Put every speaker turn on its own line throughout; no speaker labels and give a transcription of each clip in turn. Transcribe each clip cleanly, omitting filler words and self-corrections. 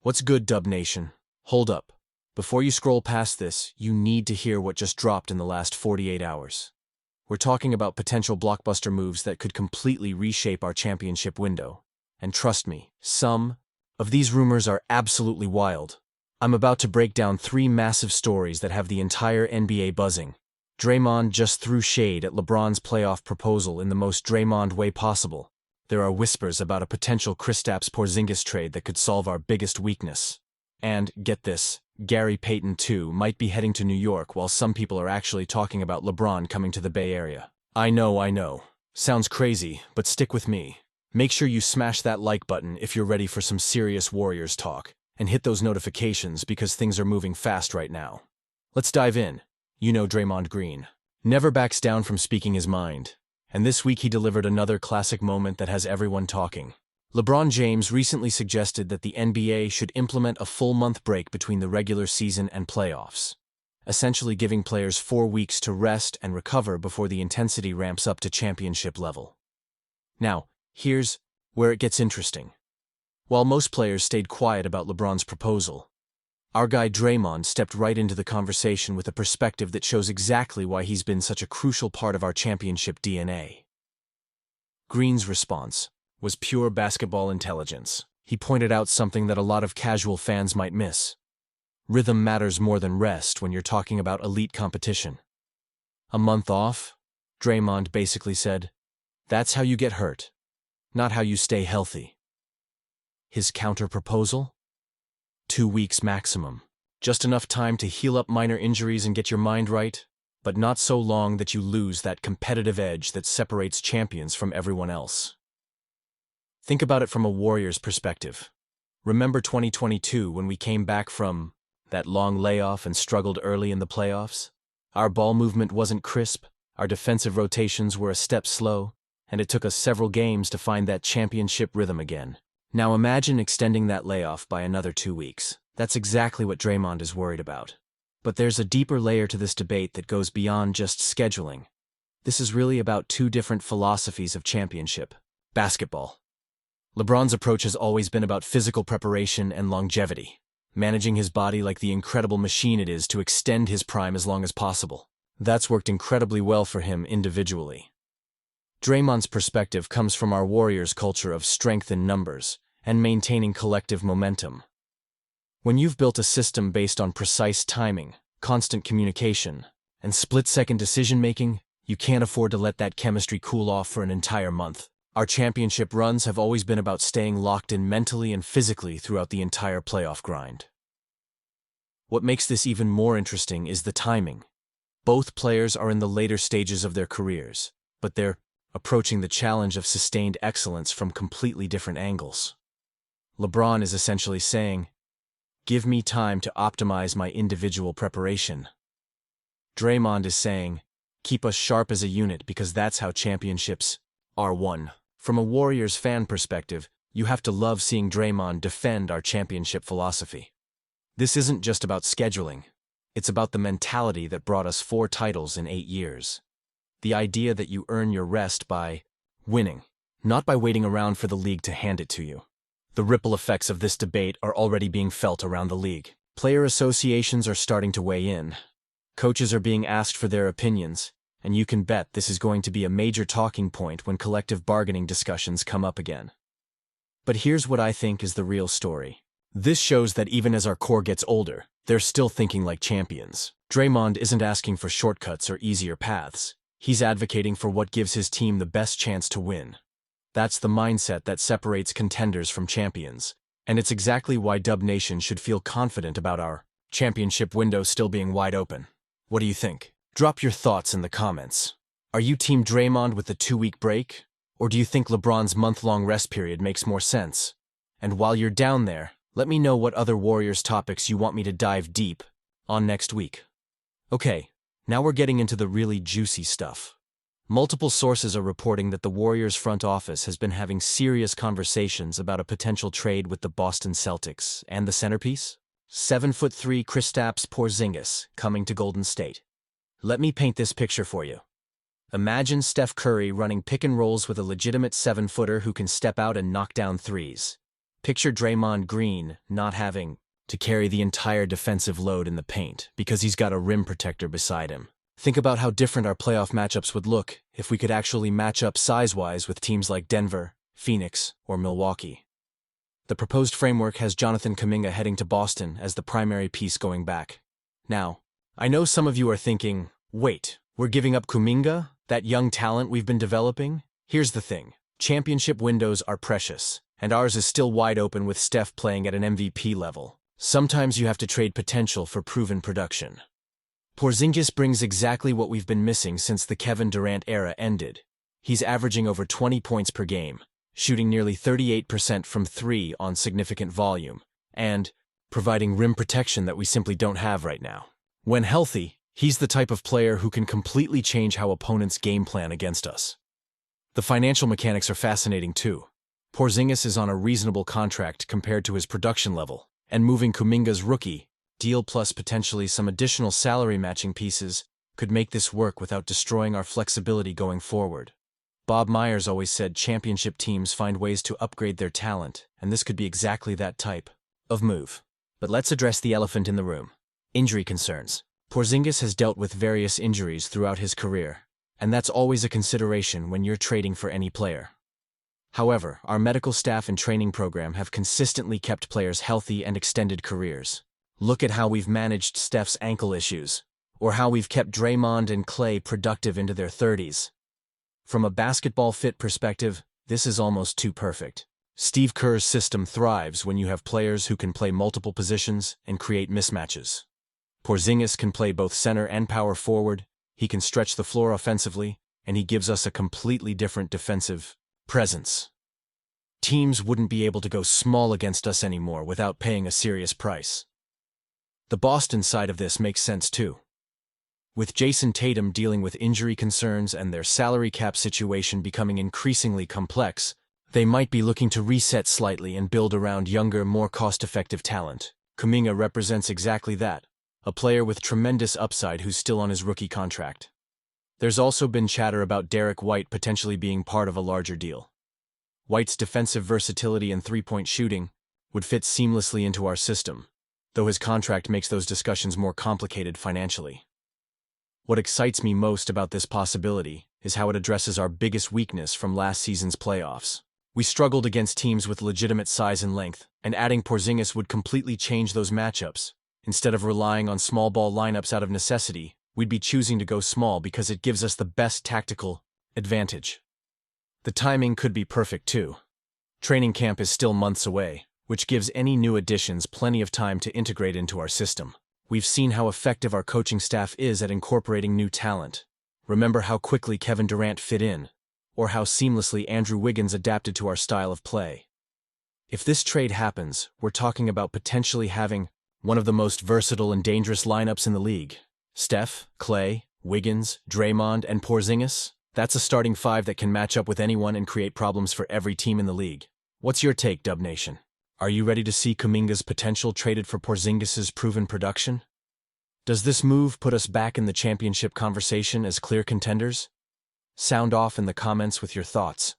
What's good, Dub Nation? Hold up. Before you scroll past this, you need to hear what just dropped in the last 48 hours. We're talking about potential blockbuster moves that could completely reshape our championship window. And trust me, some of these rumors are absolutely wild. I'm about to break down 3 massive stories that have the entire NBA buzzing. Draymond just threw shade at LeBron's playoff proposal in the most Draymond way possible. There are whispers about a potential Kristaps Porzingis trade that could solve our biggest weakness. And, get this, Gary Payton too might be heading to New York while some people are actually talking about LeBron coming to the Bay Area. I know. Sounds crazy, but stick with me. Make sure you smash that like button if you're ready for some serious Warriors talk, and hit those notifications because things are moving fast right now. Let's dive in. You know Draymond Green never backs down from speaking his mind, and this week he delivered another classic moment that has everyone talking. LeBron James recently suggested that the NBA should implement a full-month break between the regular season and playoffs, essentially giving players 4 weeks to rest and recover before the intensity ramps up to championship level. Now, here's where it gets interesting. While most players stayed quiet about LeBron's proposal, our guy Draymond stepped right into the conversation with a perspective that shows exactly why he's been such a crucial part of our championship DNA. Green's response was pure basketball intelligence. He pointed out something that a lot of casual fans might miss. Rhythm matters more than rest when you're talking about elite competition. A month off? Draymond basically said, that's how you get hurt, not how you stay healthy. His counter-proposal? 2 weeks maximum. Just enough time to heal up minor injuries and get your mind right, but not so long that you lose that competitive edge that separates champions from everyone else. Think about it from a Warriors perspective. Remember 2022 when we came back from that long layoff and struggled early in the playoffs? Our ball movement wasn't crisp, our defensive rotations were a step slow, and it took us several games to find that championship rhythm again. Now imagine extending that layoff by another 2 weeks. That's exactly what Draymond is worried about. But there's a deeper layer to this debate that goes beyond just scheduling. This is really about 2 different philosophies of championship. Basketball. LeBron's approach has always been about physical preparation and longevity, managing his body like the incredible machine it is to extend his prime as long as possible. That's worked incredibly well for him individually. Draymond's perspective comes from our Warriors culture of strength in numbers and maintaining collective momentum. When you've built a system based on precise timing, constant communication, and split-second decision-making, you can't afford to let that chemistry cool off for an entire month. Our championship runs have always been about staying locked in mentally and physically throughout the entire playoff grind. What makes this even more interesting is the timing. Both players are in the later stages of their careers, but they're approaching the challenge of sustained excellence from completely different angles. LeBron is essentially saying, give me time to optimize my individual preparation. Draymond is saying, keep us sharp as a unit because that's how championships are won. From a Warriors fan perspective, you have to love seeing Draymond defend our championship philosophy. This isn't just about scheduling. It's about the mentality that brought us 4 titles in 8 years. The idea that you earn your rest by winning, not by waiting around for the league to hand it to you. The ripple effects of this debate are already being felt around the league. Player associations are starting to weigh in. Coaches are being asked for their opinions, and you can bet this is going to be a major talking point when collective bargaining discussions come up again. But here's what I think is the real story. This shows that even as our core gets older, they're still thinking like champions. Draymond isn't asking for shortcuts or easier paths. He's advocating for what gives his team the best chance to win. That's the mindset that separates contenders from champions, and it's exactly why Dub Nation should feel confident about our championship window still being wide open. What do you think? Drop your thoughts in the comments. Are you Team Draymond with the 2-week break? Or do you think LeBron's month-long rest period makes more sense? And while you're down there, let me know what other Warriors topics you want me to dive deep on next week. Okay, now we're getting into the really juicy stuff. Multiple sources are reporting that the Warriors front office has been having serious conversations about a potential trade with the Boston Celtics and the centerpiece? 7'3" Kristaps Porzingis coming to Golden State. Let me paint this picture for you. Imagine Steph Curry running pick and rolls with a legitimate 7-footer who can step out and knock down threes. Picture Draymond Green not having to carry the entire defensive load in the paint because he's got a rim protector beside him. Think about how different our playoff matchups would look if we could actually match up size-wise with teams like Denver, Phoenix, or Milwaukee. The proposed framework has Jonathan Kuminga heading to Boston as the primary piece going back. Now, I know some of you are thinking, wait, we're giving up Kuminga, that young talent we've been developing? Here's the thing. Championship windows are precious, and ours is still wide open with Steph playing at an MVP level. Sometimes you have to trade potential for proven production. Porzingis brings exactly what we've been missing since the Kevin Durant era ended. He's averaging over 20 points per game, shooting nearly 38% from three on significant volume, and providing rim protection that we simply don't have right now. When healthy, he's the type of player who can completely change how opponents game plan against us. The financial mechanics are fascinating too. Porzingis is on a reasonable contract compared to his production level, and moving Kuminga's rookie deal plus potentially some additional salary matching pieces could make this work without destroying our flexibility going forward. Bob Myers always said championship teams find ways to upgrade their talent, and this could be exactly that type of move. But let's address the elephant in the room. Injury concerns. Porzingis has dealt with various injuries throughout his career, and that's always a consideration when you're trading for any player. However, our medical staff and training program have consistently kept players healthy and extended careers. Look at how we've managed Steph's ankle issues, or how we've kept Draymond and Clay productive into their 30s. From a basketball fit perspective, this is almost too perfect. Steve Kerr's system thrives when you have players who can play multiple positions and create mismatches. Porzingis can play both center and power forward, he can stretch the floor offensively, and he gives us a completely different defensive presence. Teams wouldn't be able to go small against us anymore without paying a serious price. The Boston side of this makes sense too. With Jason Tatum dealing with injury concerns and their salary cap situation becoming increasingly complex, they might be looking to reset slightly and build around younger, more cost-effective talent. Kuminga represents exactly that, a player with tremendous upside who's still on his rookie contract. There's also been chatter about Derek White potentially being part of a larger deal. White's defensive versatility and three-point shooting would fit seamlessly into our system, though his contract makes those discussions more complicated financially. What excites me most about this possibility is how it addresses our biggest weakness from last season's playoffs. We struggled against teams with legitimate size and length, and adding Porzingis would completely change those matchups. Instead of relying on small ball lineups out of necessity, we'd be choosing to go small because it gives us the best tactical advantage. The timing could be perfect too. Training camp is still months away, which gives any new additions plenty of time to integrate into our system. We've seen how effective our coaching staff is at incorporating new talent. Remember how quickly Kevin Durant fit in, or how seamlessly Andrew Wiggins adapted to our style of play. If this trade happens, we're talking about potentially having one of the most versatile and dangerous lineups in the league. Steph, Clay, Wiggins, Draymond, and Porzingis? That's a starting five that can match up with anyone and create problems for every team in the league. What's your take, Dub Nation? Are you ready to see Kuminga's potential traded for Porzingis's proven production? Does this move put us back in the championship conversation as clear contenders? Sound off in the comments with your thoughts.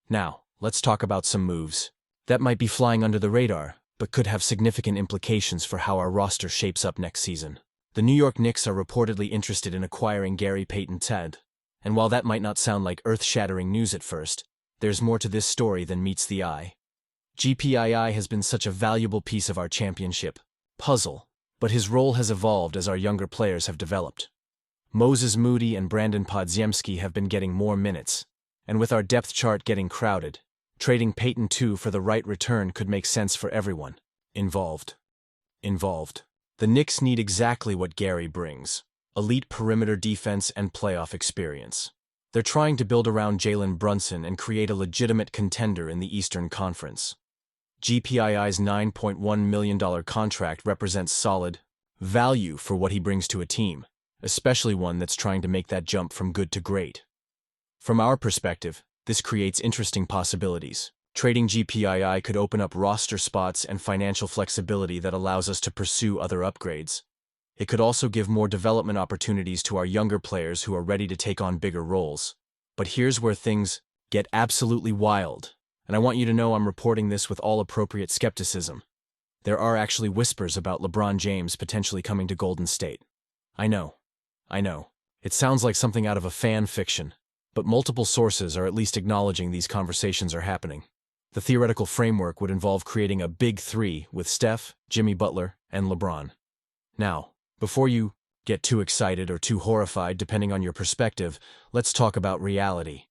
Now, let's talk about some moves that might be flying under the radar, but could have significant implications for how our roster shapes up next season. The New York Knicks are reportedly interested in acquiring Gary Payton III, and while that might not sound like earth-shattering news at first, there's more to this story than meets the eye. GPII has been such a valuable piece of our championship puzzle, but his role has evolved as our younger players have developed. Moses Moody and Brandon Podziemski have been getting more minutes, and with our depth chart getting crowded, trading Payton II for the right return could make sense for everyone involved. The Knicks need exactly what Gary brings: elite perimeter defense and playoff experience. They're trying to build around Jalen Brunson and create a legitimate contender in the Eastern Conference. GPII's $9.1 million contract represents solid value for what he brings to a team, especially one that's trying to make that jump from good to great. From our perspective, this creates interesting possibilities. Trading GPII could open up roster spots and financial flexibility that allows us to pursue other upgrades. It could also give more development opportunities to our younger players who are ready to take on bigger roles. But here's where things get absolutely wild. And I want you to know I'm reporting this with all appropriate skepticism. There are actually whispers about LeBron James potentially coming to Golden State. I know. It sounds like something out of a fan fiction, but multiple sources are at least acknowledging these conversations are happening. The theoretical framework would involve creating a big three with Steph, Jimmy Butler, and LeBron. Now, before you get too excited or too horrified, depending on your perspective, let's talk about reality.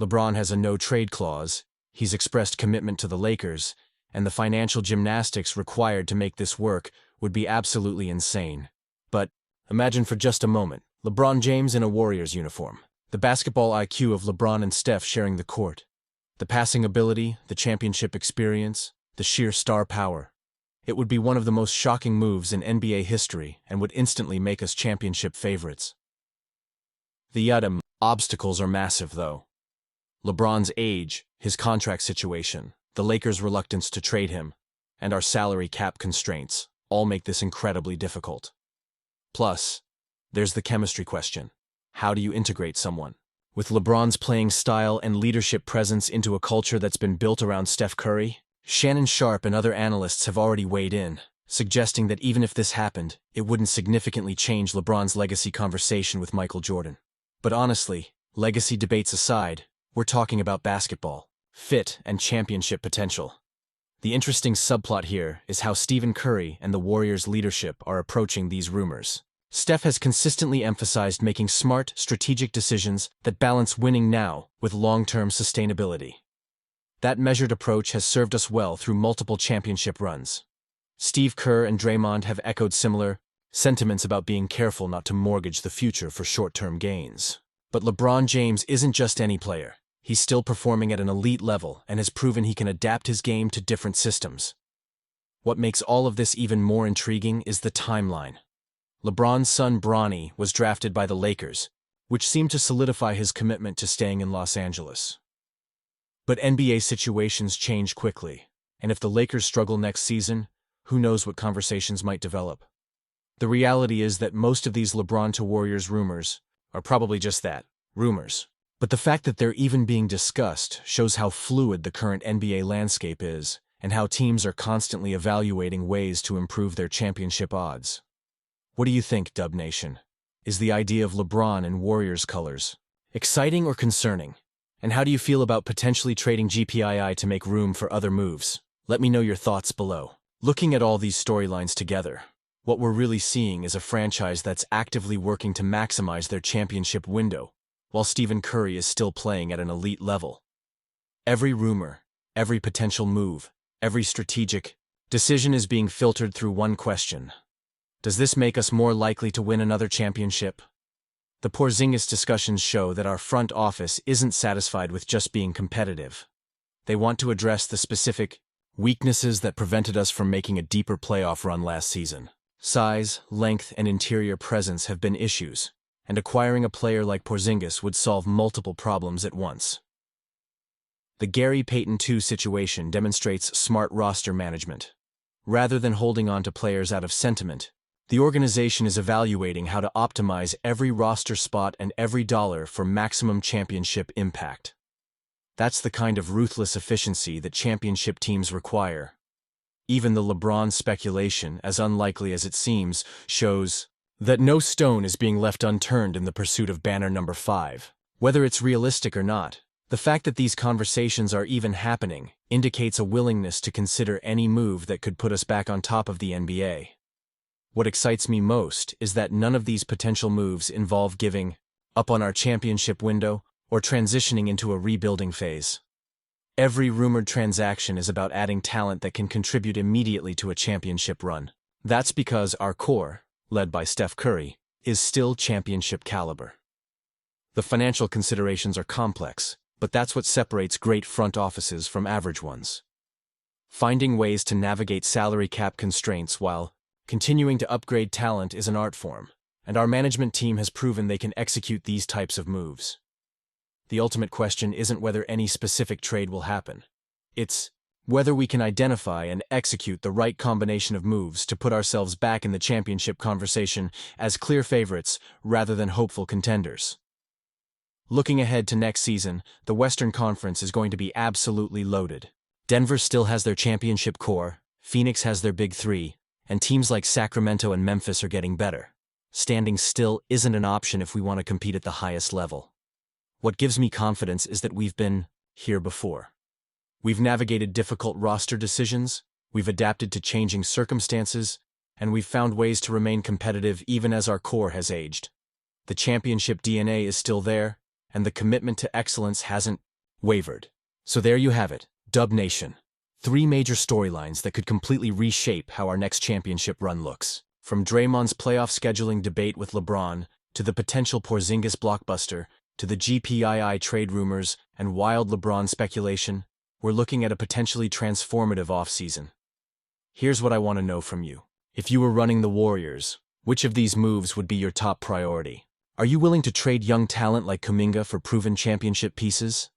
LeBron has a no-trade clause, he's expressed commitment to the Lakers, and the financial gymnastics required to make this work would be absolutely insane. But imagine for just a moment, LeBron James in a Warriors uniform, the basketball IQ of LeBron and Steph sharing the court, the passing ability, the championship experience, the sheer star power. It would be one of the most shocking moves in NBA history and would instantly make us championship favorites. The obstacles are massive, though. LeBron's age, his contract situation, the Lakers' reluctance to trade him, and our salary cap constraints all make this incredibly difficult. Plus, there's the chemistry question. How do you integrate someone with LeBron's playing style and leadership presence into a culture that's been built around Steph Curry? Shannon Sharpe and other analysts have already weighed in, suggesting that even if this happened, it wouldn't significantly change LeBron's legacy conversation with Michael Jordan. But honestly, legacy debates aside, we're talking about basketball, fit, and championship potential. The interesting subplot here is how Stephen Curry and the Warriors' leadership are approaching these rumors. Steph has consistently emphasized making smart, strategic decisions that balance winning now with long-term sustainability. That measured approach has served us well through multiple championship runs. Steve Kerr and Draymond have echoed similar sentiments about being careful not to mortgage the future for short-term gains. But LeBron James isn't just any player. He's still performing at an elite level and has proven he can adapt his game to different systems. What makes all of this even more intriguing is the timeline. LeBron's son Bronny was drafted by the Lakers, which seemed to solidify his commitment to staying in Los Angeles. But NBA situations change quickly, and if the Lakers struggle next season, who knows what conversations might develop. The reality is that most of these LeBron to Warriors rumors are probably just that, rumors. But the fact that they're even being discussed shows how fluid the current NBA landscape is, and how teams are constantly evaluating ways to improve their championship odds. What do you think, Dub Nation? Is the idea of LeBron in Warriors colors exciting or concerning? And how do you feel about potentially trading GPII to make room for other moves? Let me know your thoughts below. Looking at all these storylines together, what we're really seeing is a franchise that's actively working to maximize their championship window, while Stephen Curry is still playing at an elite level. Every rumor, every potential move, every strategic decision is being filtered through one question. Does this make us more likely to win another championship? The Porzingis discussions show that our front office isn't satisfied with just being competitive. They want to address the specific weaknesses that prevented us from making a deeper playoff run last season. Size, length, and interior presence have been issues, and acquiring a player like Porzingis would solve multiple problems at once. The Gary Payton II situation demonstrates smart roster management. Rather than holding on to players out of sentiment, the organization is evaluating how to optimize every roster spot and every dollar for maximum championship impact. That's the kind of ruthless efficiency that championship teams require. Even the LeBron speculation, as unlikely as it seems, shows that no stone is being left unturned in the pursuit of banner number 5. Whether it's realistic or not, the fact that these conversations are even happening indicates a willingness to consider any move that could put us back on top of the NBA. What excites me most is that none of these potential moves involve giving up on our championship window or transitioning into a rebuilding phase. Every rumored transaction is about adding talent that can contribute immediately to a championship run. That's because our core, led by Steph Curry, is still championship caliber. The financial considerations are complex, but that's what separates great front offices from average ones. Finding ways to navigate salary cap constraints while continuing to upgrade talent is an art form, and our management team has proven they can execute these types of moves. The ultimate question isn't whether any specific trade will happen. It's whether we can identify and execute the right combination of moves to put ourselves back in the championship conversation as clear favorites rather than hopeful contenders. Looking ahead to next season, the Western Conference is going to be absolutely loaded. Denver still has their championship core, Phoenix has their big three, and teams like Sacramento and Memphis are getting better. Standing still isn't an option if we want to compete at the highest level. What gives me confidence is that we've been here before. We've navigated difficult roster decisions, we've adapted to changing circumstances, and we've found ways to remain competitive even as our core has aged. The championship DNA is still there, and the commitment to excellence hasn't wavered. So there you have it, Dub Nation. 3 major storylines that could completely reshape how our next championship run looks. From Draymond's playoff scheduling debate with LeBron, to the potential Porzingis blockbuster, to the GPII trade rumors and wild LeBron speculation, we're looking at a potentially transformative offseason. Here's what I want to know from you. If you were running the Warriors, which of these moves would be your top priority? Are you willing to trade young talent like Kuminga for proven championship pieces?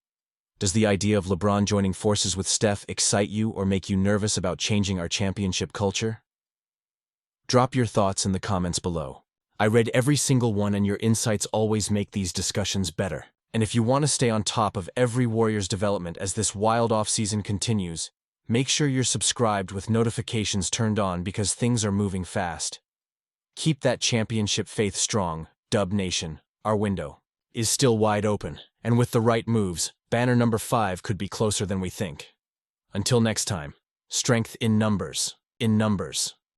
Does the idea of LeBron joining forces with Steph excite you or make you nervous about changing our championship culture? Drop your thoughts in the comments below. I read every single one, and your insights always make these discussions better. And if you want to stay on top of every Warriors development as this wild offseason continues, make sure you're subscribed with notifications turned on because things are moving fast. Keep that championship faith strong, Dub Nation. Our window is still wide open, and with the right moves, banner number 5 could be closer than we think. Until next time, strength in numbers.